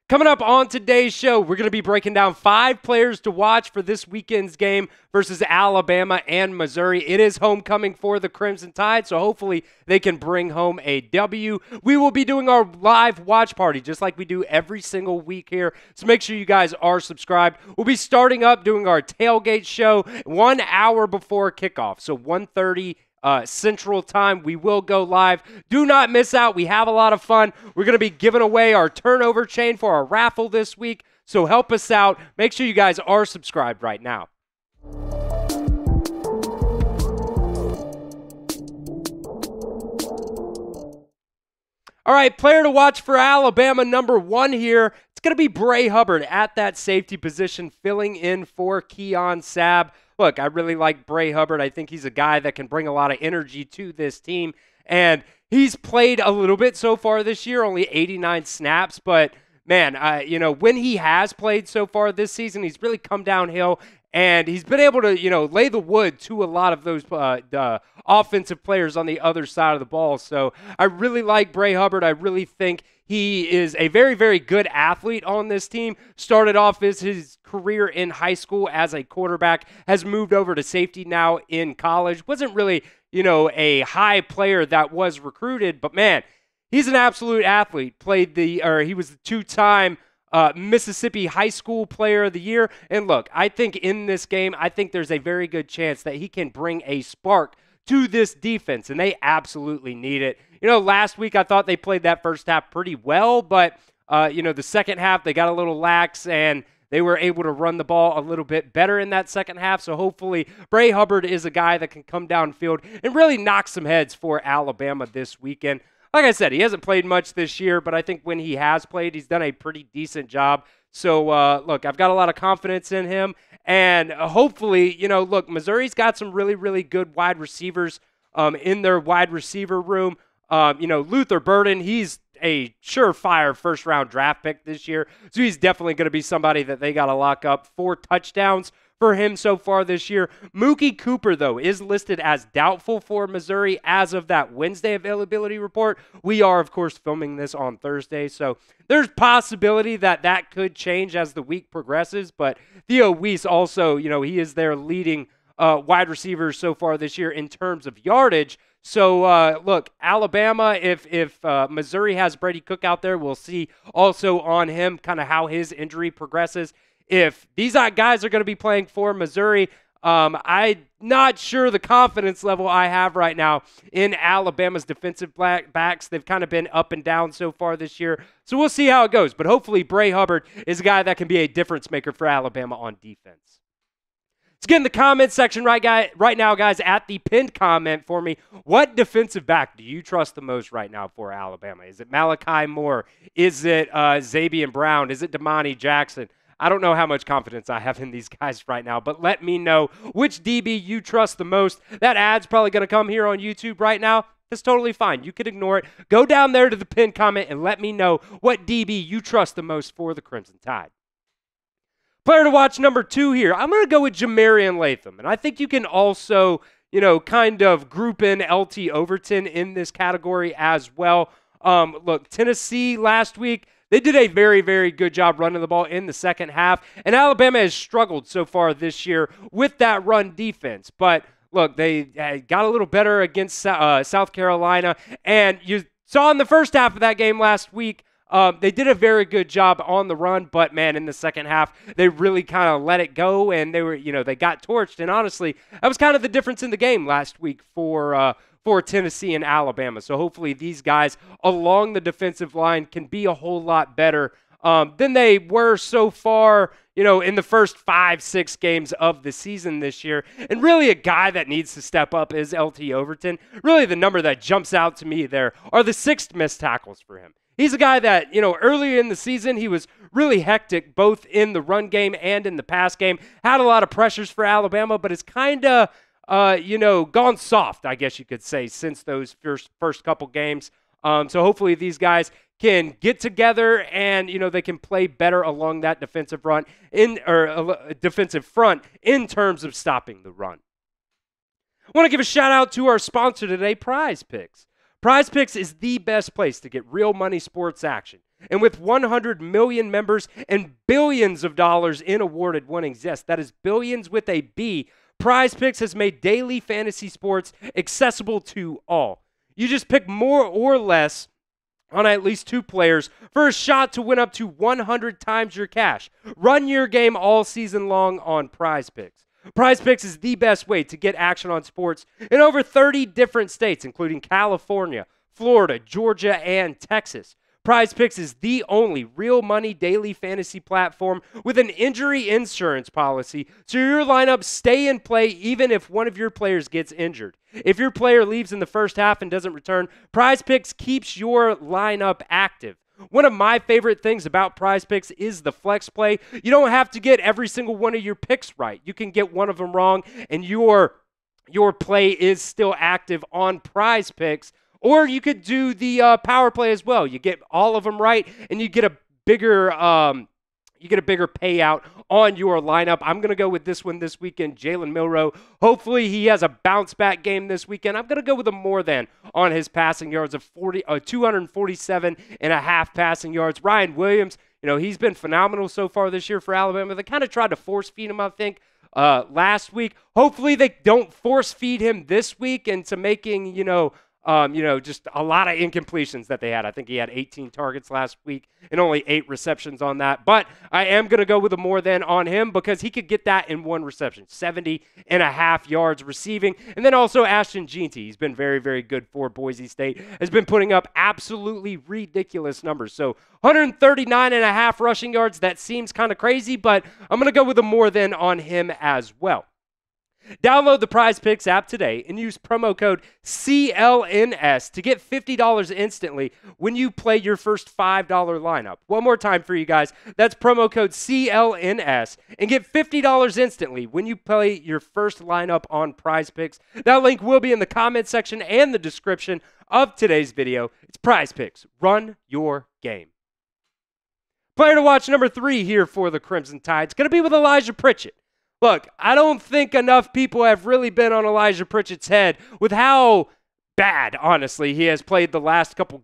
Coming up on today's show, we're going to be breaking down 5 players to watch for this weekend's game versus Alabama and Missouri. It is homecoming for the Crimson Tide, so hopefully they can bring home a W. We will be doing our live watch party just like we do every single week here, so make sure you guys are subscribed. We'll be starting up doing our tailgate show 1 hour before kickoff, so 1:30 Central Time. We will go live. Do not miss out. We have a lot of fun. We're going to be giving away our turnover chain for our raffle this week, so help us out. Make sure you guys are subscribed right now. All right, player to watch for Alabama, number 1 here. It's going to be Bray Hubbard at that safety position, filling in for Keon Sabb. Look, I really like Bray Hubbard. I think he's a guy that can bring a lot of energy to this team. And he's played a little bit so far this year, only 89 snaps. But, man, when he has played so far this season, he's really come downhill. And he's been able to, lay the wood to a lot of those offensive players on the other side of the ball. So I really like Bray Hubbard. I really think he is a very, very good athlete on this team. Started off his career in high school as a quarterback, has moved over to safety now in college. Wasn't really, a high player that was recruited, but man, he's an absolute athlete. He was the 2-time Mississippi High School Player of the Year. And look, I think in this game, there's a very good chance that he can bring a spark to this defense, and they absolutely need it. Last week I thought they played that first half pretty well, but, the second half they got a little lax, and they were able to run the ball a little bit better in that second half. So hopefully Bray Hubbard is a guy that can come downfield and really knock some heads for Alabama this weekend. Like I said, he hasn't played much this year, but I think when he has played, he's done a pretty decent job. So, look, I've got a lot of confidence in him. And hopefully, look, Missouri's got some really, really good wide receivers in their wide receiver room. Luther Burden, he's a surefire first-round draft pick this year. So he's definitely going to be somebody that they got to lock up. 4 touchdowns for him so far this year. Mookie Cooper, though, is listed as doubtful for Missouri as of that Wednesday availability report. We are, of course, filming this on Thursday, so there's possibility that could change as the week progresses. But Theo Weiss also, he is their leading wide receiver so far this year in terms of yardage. So, look, Alabama, if Missouri has Brady Cook out there, we'll see also on him kind of how his injury progresses. If these guys are going to be playing for Missouri, I'm not sure the confidence level I have right now in Alabama's defensive backs. They've kind of been up and down so far this year. So we'll see how it goes. But hopefully Bray Hubbard is a guy that can be a difference maker for Alabama on defense. Let's get in the comment section right now, guys, at the pinned comment for me. What defensive back do you trust the most right now for Alabama? Is it Malachi Moore? Is it Zabian Brown? Is it Damani Jackson? I don't know how much confidence I have in these guys right now, but let me know which DB you trust the most. That ad's probably going to come here on YouTube right now. That's totally fine. You could ignore it. Go down there to the pinned comment and let me know what DB you trust the most for the Crimson Tide. Player to watch number 2 here. I'm going to go with Jah-Marien Latham, and I think you can also, kind of group in LT Overton in this category as well. Look, Tennessee last week, they did a very, very good job running the ball in the second half, and Alabama has struggled so far this year with that run defense. But, look, they got a little better against South Carolina, and you saw in the first half of that game last week, they did a very good job on the run, but, man, in the second half, they really kind of let it go, and they were, they got torched. And, honestly, that was kind of the difference in the game last week for Tennessee and Alabama. So hopefully these guys along the defensive line can be a whole lot better than they were so far, in the first 5-6 games of the season this year. And really a guy that needs to step up is LT Overton. Really the number that jumps out to me there are the 6 missed tackles for him. He's a guy that, earlier in the season, he was really hectic both in the run game and in the pass game. Had a lot of pressures for Alabama, but it's kind of gone soft, I guess you could say, since those first couple games. So hopefully these guys can get together and, they can play better along that defensive front in terms of stopping the run. I want to give a shout out to our sponsor today, Prize Picks. Prize Picks is the best place to get real money sports action. And with 100 million members and billions of dollars in awarded winnings, yes, that is billions with a B, Prize Picks has made daily fantasy sports accessible to all. You just pick more or less on at least 2 players for a shot to win up to 100 times your cash. Run your game all season long on Prize Picks. Prize Picks is the best way to get action on sports in over 30 different states, including California, Florida, Georgia, and Texas. Prize Picks is the only real money daily fantasy platform with an injury insurance policy, so your lineups stay in play even if one of your players gets injured. If your player leaves in the first half and doesn't return, Prize Picks keeps your lineup active. One of my favorite things about Prize Picks is the flex play. You don't have to get every single one of your picks right. You can get one of them wrong, and your play is still active on Prize Picks. Or you could do the power play as well. You get all of them right, and you get a bigger payout on your lineup. I'm going to go with this one this weekend, Jalen Milroe. Hopefully he has a bounce-back game this weekend. I'm going to go with a more than on his passing yards of 247 and a half passing yards. Ryan Williams, he's been phenomenal so far this year for Alabama. They kind of tried to force-feed him, I think, last week. Hopefully they don't force-feed him this week into making, just a lot of incompletions that they had. I think he had 18 targets last week and only 8 receptions on that. But I am going to go with a more than on him because he could get that in 1 reception, 70 and a half yards receiving. And then also Ashton Jeanty. He's been very, very good for Boise State. Has been putting up absolutely ridiculous numbers. So 139 and a half rushing yards. That seems kind of crazy, but I'm going to go with a more than on him as well. Download the Prize Picks app today and use promo code CLNS to get $50 instantly when you play your first $5 lineup. One more time for you guys. That's promo code CLNS and get $50 instantly when you play your first lineup on Prize Picks. That link will be in the comment section and the description of today's video. It's Prize Picks. Run your game. Player to watch number 3 here for the Crimson Tide is going to be with Elijah Pritchett. Look, I don't think enough people have really been on Elijah Pritchett's head with how bad, honestly, he has played the last couple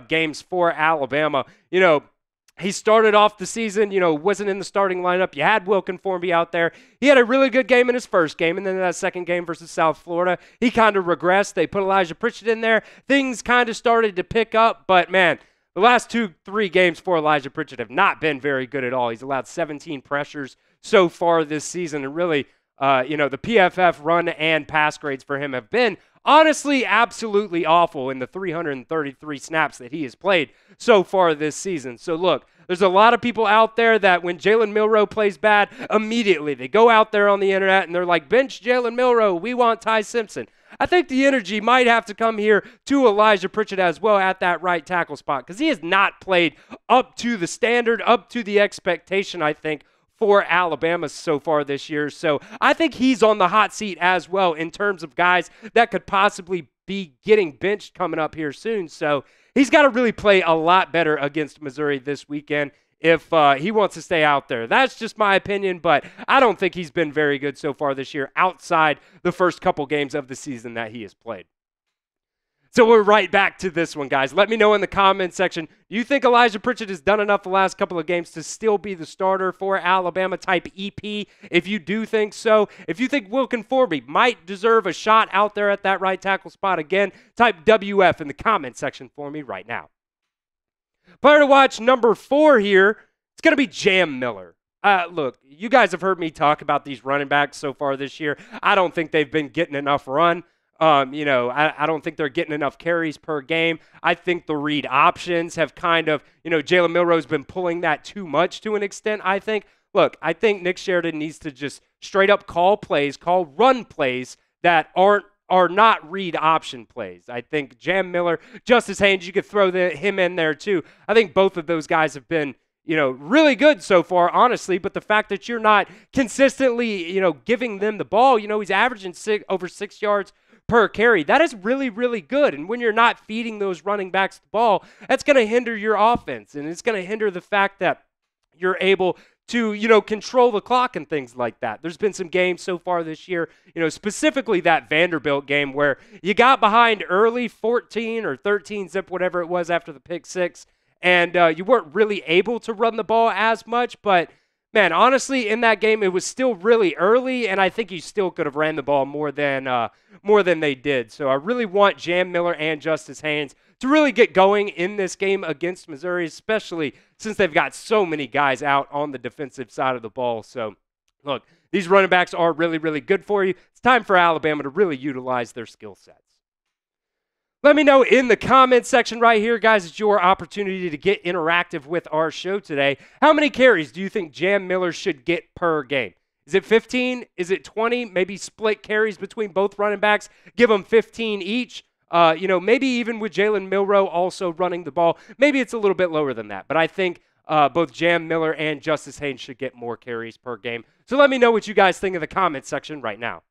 games for Alabama. He started off the season, wasn't in the starting lineup. You had Will Conformby out there. He had a really good game in his first game, and then in that second game versus South Florida, he kind of regressed. They put Elijah Pritchett in there. Things kind of started to pick up, but man, the last 2-3 games for Elijah Pritchett have not been very good at all. He's allowed 17 pressures so far this season, and really, the PFF run and pass grades for him have been honestly absolutely awful in the 333 snaps that he has played so far this season. So look, there's a lot of people out there that when Jalen Milroe plays bad, immediately they go out there on the internet and they're like, bench Jalen Milroe, we want Ty Simpson. I think the energy might have to come here to Elijah Pritchett as well at that right tackle spot because he has not played up to the standard, up to the expectation, I think, for Alabama so far this year. So I think he's on the hot seat as well in terms of guys that could possibly be getting benched coming up here soon. So he's got to really play a lot better against Missouri this weekend if he wants to stay out there. That's just my opinion, but I don't think he's been very good so far this year outside the first couple games of the season that he has played. So we're right back to this one, guys. Let me know in the comments section, do you think Elijah Pritchett has done enough the last couple of games to still be the starter for Alabama type EP? If you do think so, if you think Will Conformby might deserve a shot out there at that right tackle spot again, type WF in the comment section for me right now. Player to watch number 4 here, it's going to be Jam Miller. Look, you guys have heard me talk about these running backs so far this year. I don't think they've been getting enough run. I don't think they're getting enough carries per game. I think the read options have kind of, Jalen Milroe's been pulling that too much to an extent, I think. Look, I think Nick Sheridan needs to just straight up call run plays that are not read option plays. I think Jam Miller, Justice Haynes, you could throw him in there too. I think both of those guys have been, really good so far, honestly, but the fact that you're not consistently, giving them the ball, he's averaging over 6 yards per carry. That is really, really good. And when you're not feeding those running backs the ball, that's going to hinder your offense. And it's going to hinder the fact that you're able to, control the clock and things like that. There's been some games so far this year, specifically that Vanderbilt game where you got behind early 14 or 13 zip, whatever it was after the pick 6. and you weren't really able to run the ball as much. But, man, honestly, in that game, it was still really early, and I think you still could have ran the ball more than they did. So I really want Jam Miller and Justice Haynes to really get going in this game against Missouri, especially since they've got so many guys out on the defensive side of the ball. So, look, these running backs are really, really good for you. It's time for Alabama to really utilize their skill sets. Let me know in the comments section right here, guys. It's your opportunity to get interactive with our show today. How many carries do you think Jam Miller should get per game? Is it 15? Is it 20? Maybe split carries between both running backs. Give them 15 each. Maybe even with Jalen Milroe also running the ball. Maybe it's a little bit lower than that. But I think both Jam Miller and Justice Haynes should get more carries per game. So let me know what you guys think in the comments section right now.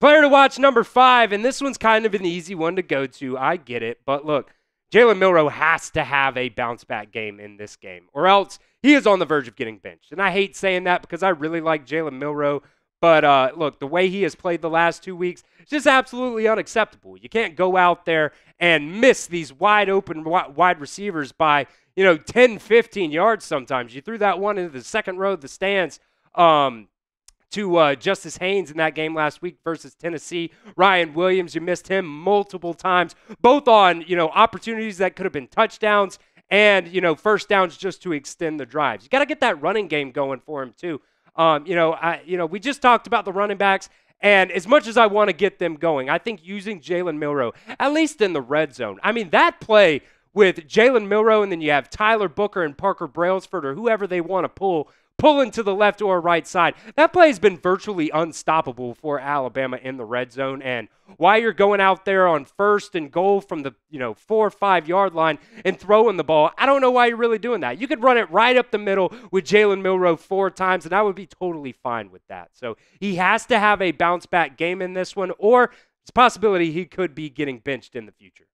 Player to watch number 5, and this one's kind of an easy one to go to. I get it. But look, Jalen Milroe has to have a bounce-back game in this game, or else he is on the verge of getting benched. And I hate saying that because I really like Jalen Milroe. But, look, the way he has played the last 2 weeks is just absolutely unacceptable. You can't go out there and miss these wide-open wide receivers by, 10, 15 yards sometimes. You threw that one into the second row of the stands to Justice Haynes in that game last week versus Tennessee. Ryan Williams, you missed him multiple times, both on, opportunities that could have been touchdowns and, first downs just to extend the drives. You got to get that running game going for him, too. We just talked about the running backs, and as much as I want to get them going, I think using Jalen Milroe, at least in the red zone, I mean, that play with Jalen Milroe, and then you have Tyler Booker and Parker Brailsford or whoever they want to pulling to the left or right side. That play has been virtually unstoppable for Alabama in the red zone. And while you're going out there on 1st and goal from the 4 or 5 yard line and throwing the ball, I don't know why you're really doing that. You could run it right up the middle with Jalen Milroe 4 times, and I would be totally fine with that. So he has to have a bounce back game in this one, or it's a possibility he could be getting benched in the future.